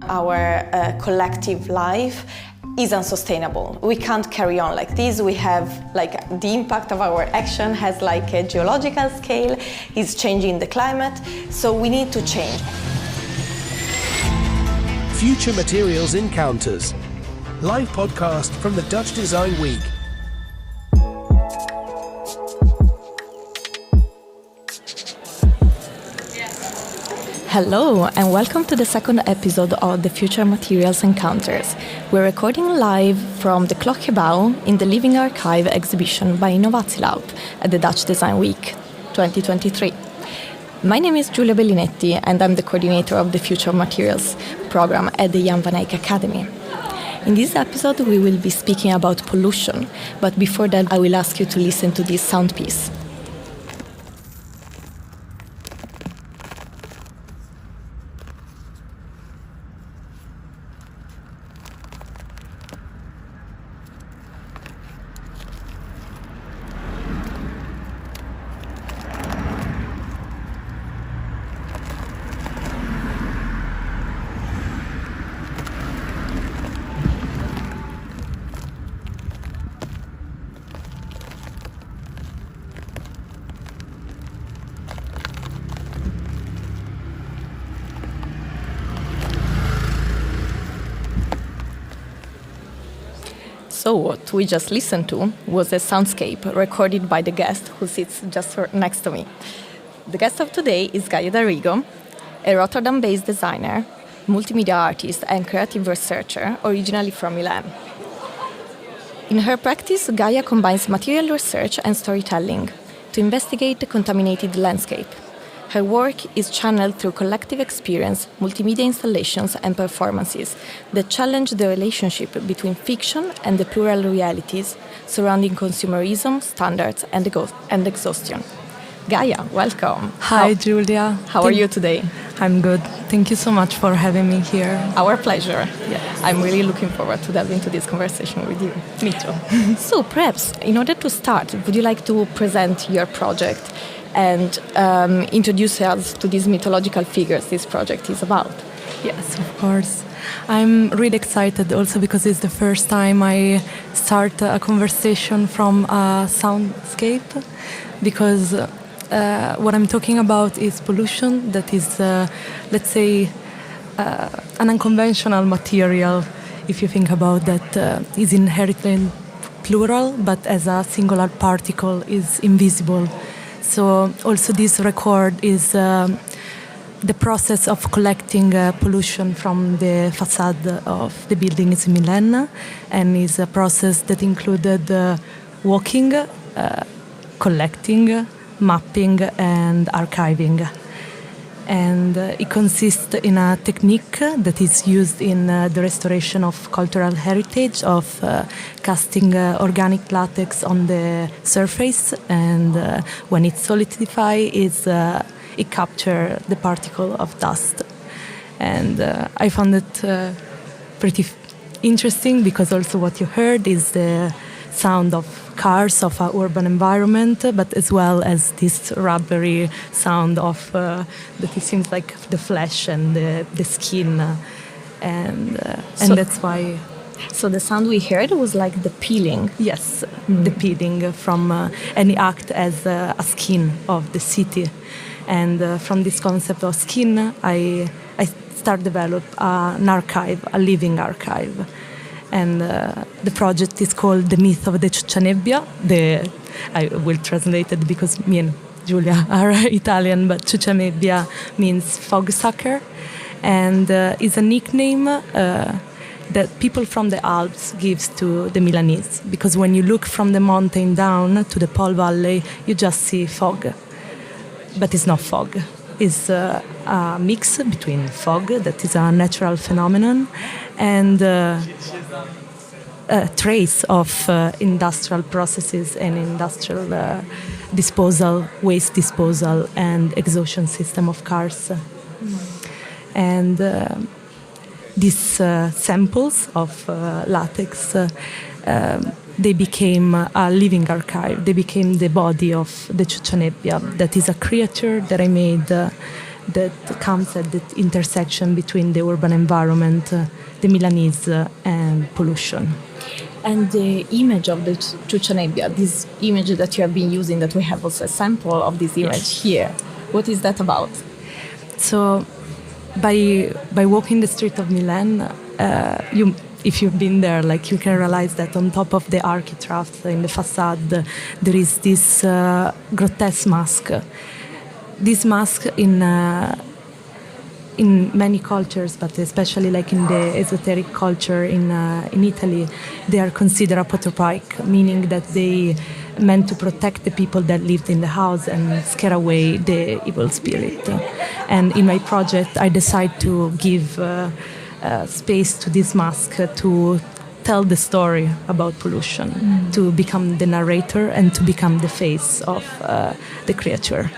Our collective life is unsustainable. We can't carry on like this. We have the impact of our action has a geological scale, is changing the climate, so we need to change. Future Materials Encounters, live podcast from the Dutch Design Week. Hello and welcome to the second episode of the Future Materials Encounters. We're recording live from the Klokgebouw in the Living Archive exhibition by Innovatielab at the Dutch Design Week 2023. My name is Giulia Bellinetti and I'm the coordinator of the Future Materials program at the Jan van Eyck Academy. In this episode we will be speaking about pollution, but before that I will ask you to listen to this sound piece. So what we just listened to was a soundscape recorded by the guest who sits just next to me. The guest of today is Gaia D'Arrigo, a Rotterdam-based designer, multimedia artist and creative researcher originally from Milan. In her practice, Gaia combines material research and storytelling to investigate the contaminated landscape. Her work is channeled through collective experience, multimedia installations and performances that challenge the relationship between fiction and the plural realities surrounding consumerism, standards and exhaustion. Gaia, welcome. Hi, Giulia. How are you today? I'm good. Thank you so much for having me here. Our pleasure. Yes. I'm really looking forward to delve into this conversation with you. Me too. So perhaps, in order to start, would you like to present your project and introduce us to these mythological figures this project is about? Yes, of course. I'm really excited also because it's the first time I start a conversation from a soundscape, because what I'm talking about is pollution that is, let's say, an unconventional material, if you think about that, is inherently plural, but as a singular particle is invisible. So also this record is the process of collecting pollution from the facade of the buildings in Milan, and is a process that included walking, collecting, mapping and archiving. And it consists in a technique that is used in the restoration of cultural heritage of casting organic latex on the surface, and when it solidifies, it captures the particle of dust. And I found it pretty interesting because also what you heard is the sound of cars of an urban environment, but as well as this rubbery sound of that it seems like the flesh and the skin, and that's why. So the sound we heard was like the peeling. Yes, the peeling from any act as a skin of the city, and from this concept of skin, I start develop an archive, a living archive. And the project is called The Myth of the CiucciaNebbia. I will translate it because me and Giulia are Italian, but CiucciaNebbia means fog sucker, and is a nickname that people from the Alps gives to the Milanese, because when you look from the mountain down to the Po Valley, you just see fog, but it's not fog. It's a mix between fog, that is a natural phenomenon, and a trace of industrial processes and industrial disposal, waste disposal and exhaustion system of cars. And these samples of latex, they became a living archive. They became the body of the CiucciaNebbia. That is a creature that I made that comes at the intersection between the urban environment, the Milanese, and pollution. And the image of the CiucciaNebbia, this image that you have been using, that we have also a sample of this image here, what is that about? So, by walking the street of Milan, if you've been there, like, you can realize that on top of the architraves in the facade, there is this grotesque mask. This mask in many cultures, but especially like in the esoteric culture in Italy, they are considered apotropaic, meaning that they meant to protect the people that lived in the house and scare away the evil spirit. And in my project, I decided to give space to this mask to tell the story about pollution, to become the narrator and to become the face of the creature.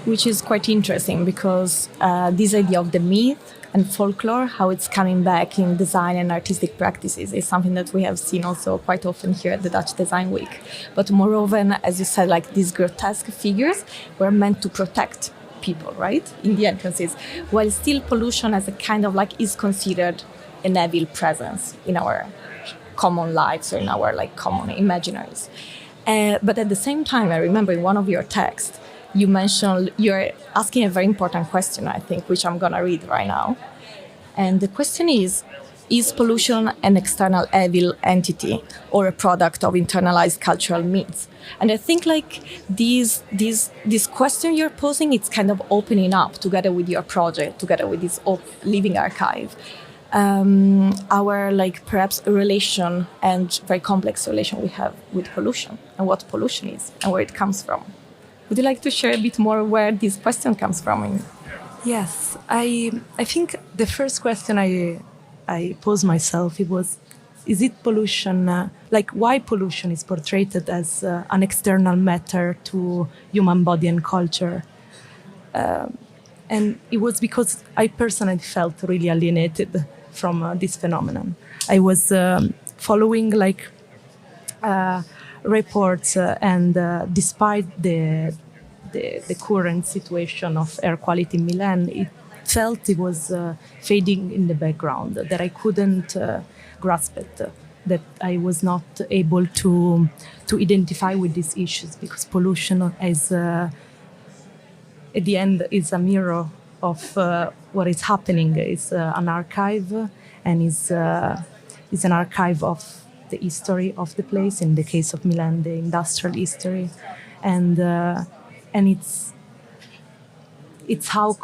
Which is quite interesting, because this idea of the myth and folklore, how it's coming back in design and artistic practices, is something that we have seen also quite often here at the Dutch Design Week. But moreover, as you said, like, these grotesque figures were meant to protect people, right, in the entrances, while still pollution as a kind of like is considered an evil presence in our common lives or in our like common imaginaries. But at the same time, I remember in one of your texts, you mentioned you're asking a very important question, I think, which I'm going to read right now. And the question is pollution an external evil entity or a product of internalized cultural myths? And I think like this question you're posing, it's kind of opening up together with your project, together with this living archive, our like perhaps a relation and very complex relation we have with pollution and what pollution is and where it comes from. Would you like to share a bit more where this question comes from? Yes, I think the first question I posed myself, it was, is it pollution, like why pollution is portrayed as an external matter to human body and culture? And it was because I personally felt really alienated from this phenomenon. I was following like reports and despite the current situation of air quality in Milan, it felt it was fading in the background, that I couldn't grasp it, that I was not able to identify with these issues, because pollution is at the end is a mirror of what is happening. It's an archive, and is an archive of the history of the place. In the case of Milan, the industrial history, and it's how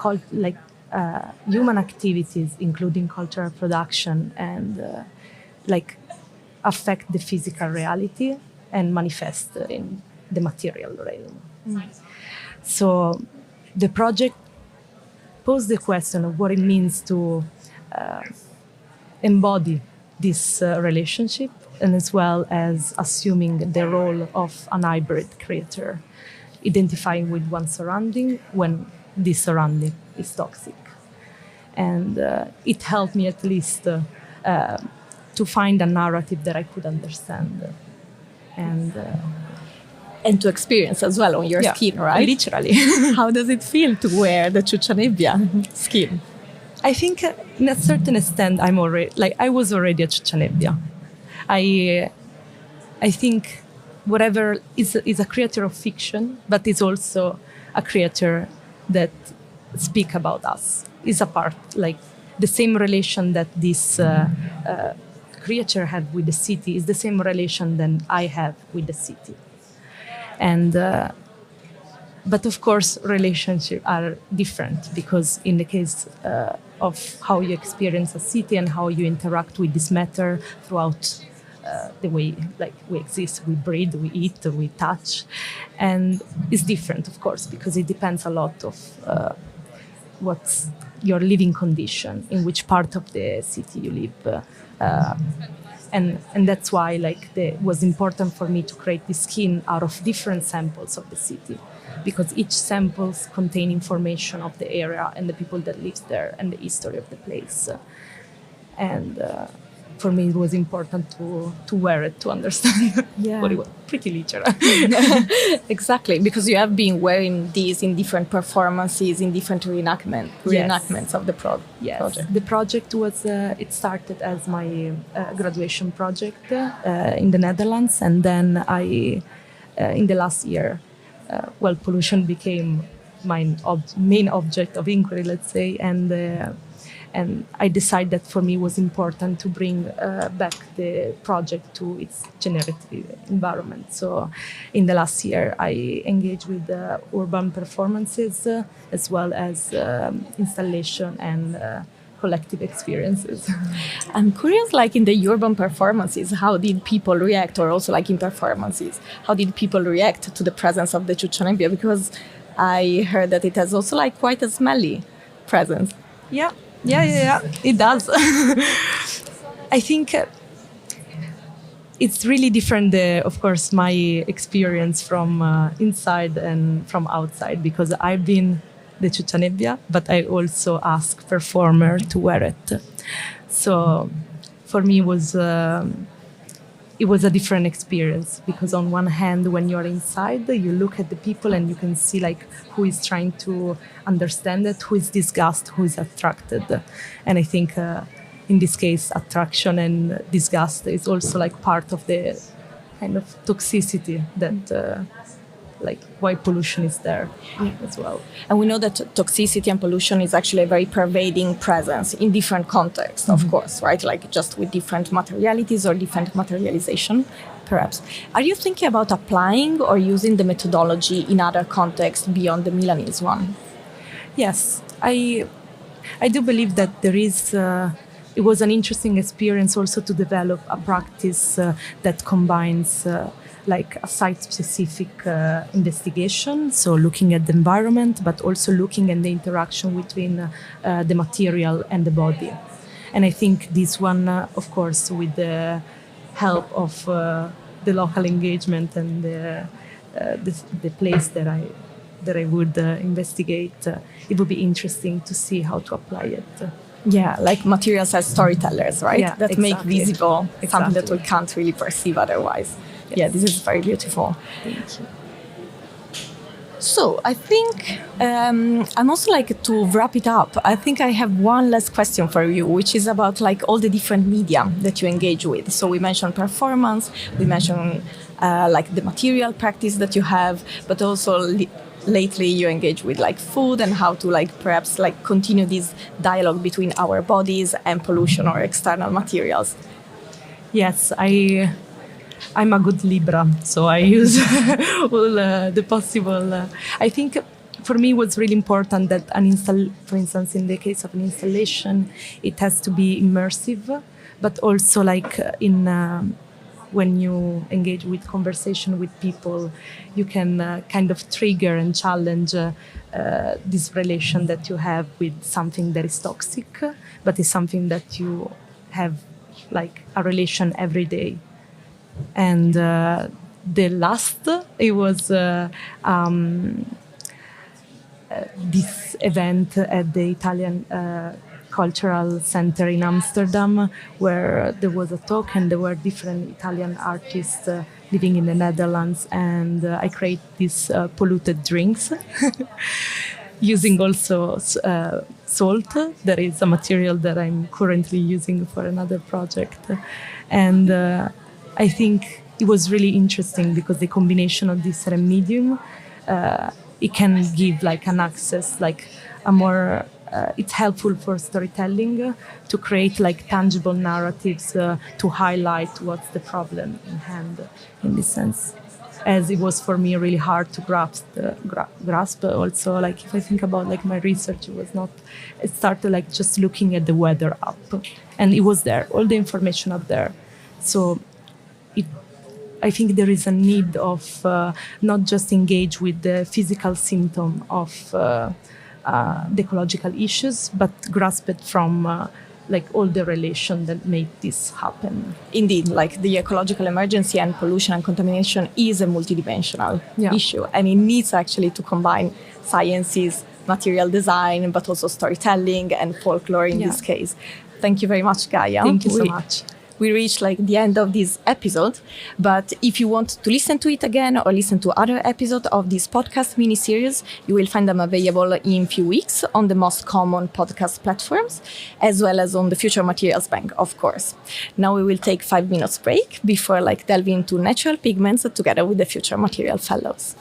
human activities, including cultural production, and affect the physical reality and manifest in the material realm. So the project posed the question of what it means to embody this relationship, and as well as assuming the role of an hybrid creator, identifying with one surrounding when this surrounding is toxic. And it helped me at least to find a narrative that I could understand. And to experience as well on your skin, right? Literally. How does it feel to wear the CiucciaNebbia skin? I think, in a certain extent, I was already a CiucciaNebbia. I think whatever is a creator of fiction, but is also a creator that speak about us. Is a part, like the same relation that this creature had with the city is the same relation that I have with the city. And but of course, relationships are different, because in the case of how you experience a city and how you interact with this matter throughout the way we exist, we breathe, we eat, we touch, and it's different, of course, because it depends a lot of what's your living condition, in which part of the city you live, and that's why it was important for me to create this skin out of different samples of the city, because each samples contain information of the area and the people that live there and the history of the place. And for me it was important to wear it to understand what it was. Pretty literal. Exactly, because you have been wearing these in different performances, in different reenactments of the project. The project was, it started as my graduation project in the Netherlands, and then in the last year, pollution became my main object of inquiry, let's say, and I decided that for me it was important to bring back the project to its generative environment. So in the last year, I engaged with urban performances as well as installation and collective experiences. I'm curious, like in the urban performances, how did people react, or also like in performances, how did people react to the presence of the CiucciaNebbia? Because I heard that it has also like quite a smelly presence. Yeah, it does. I think it's really different, of course, my experience from inside and from outside, because I've been the CiucciaNebbia, but I also ask performer to wear it. So for me, it was a different experience, because on one hand, when you're inside, you look at the people and you can see like who is trying to understand it, who is disgusted, who is attracted. And I think in this case, attraction and disgust is also like part of the kind of toxicity that like why pollution is there as well. And we know that toxicity and pollution is actually a very pervading presence in different contexts, of course, right? Like just with different materialities or different materialization, perhaps. Are you thinking about applying or using the methodology in other contexts beyond the Milanese one? Yes, I do believe that there is. It was an interesting experience also to develop a practice that combines like a site-specific investigation, so looking at the environment, but also looking at the interaction between the material and the body. And I think this one, of course, with the help of the local engagement and the place that I would investigate, it would be interesting to see how to apply it. Yeah, like materials as storytellers, right? Yeah, that exactly. make visible something that Exactly. we can't really perceive otherwise. Yes. Yeah, this is very beautiful. Thank you. So I think I'm also like to wrap it up. I think I have one last question for you, which is about like all the different media that you engage with. So we mentioned performance, we mentioned like the material practice that you have, but also lately you engage with like food and how to like perhaps like continue this dialogue between our bodies and pollution or external materials. Yes, I'm a good Libra, so I use all the possible. I think for me, what's really important that for instance, in the case of an installation, it has to be immersive, but also like when you engage with conversation with people, you can kind of trigger and challenge this relation that you have with something that is toxic, but is something that you have like a relation every day. And the last, it was this event at the Italian Cultural Center in Amsterdam, where there was a talk and there were different Italian artists living in the Netherlands, and I create these polluted drinks using also salt. That is a material that I'm currently using for another project. And I think it was really interesting because the combination of different medium, it can give like an access, like a more, it's helpful for storytelling to create like tangible narratives to highlight what's the problem in hand in this sense. As it was for me really hard to grasp also, like if I think about like my research, it started like just looking at the weather up, and it was there, all the information up there. So I think there is a need of not just engage with the physical symptom of the ecological issues, but grasp it from like all the relation that made this happen. Indeed, like the ecological emergency and pollution and contamination is a multidimensional issue, and it needs actually to combine sciences, material design, but also storytelling and folklore in this case. Thank you very much, Gaia. Thank you so much. we reach like the end of this episode. But if you want to listen to it again or listen to other episodes of this podcast mini-series, you will find them available in a few weeks on the most common podcast platforms, as well as on the Future Materials Bank, of course. Now we will take 5 minutes break before like delving into natural pigments together with the Future Material Fellows.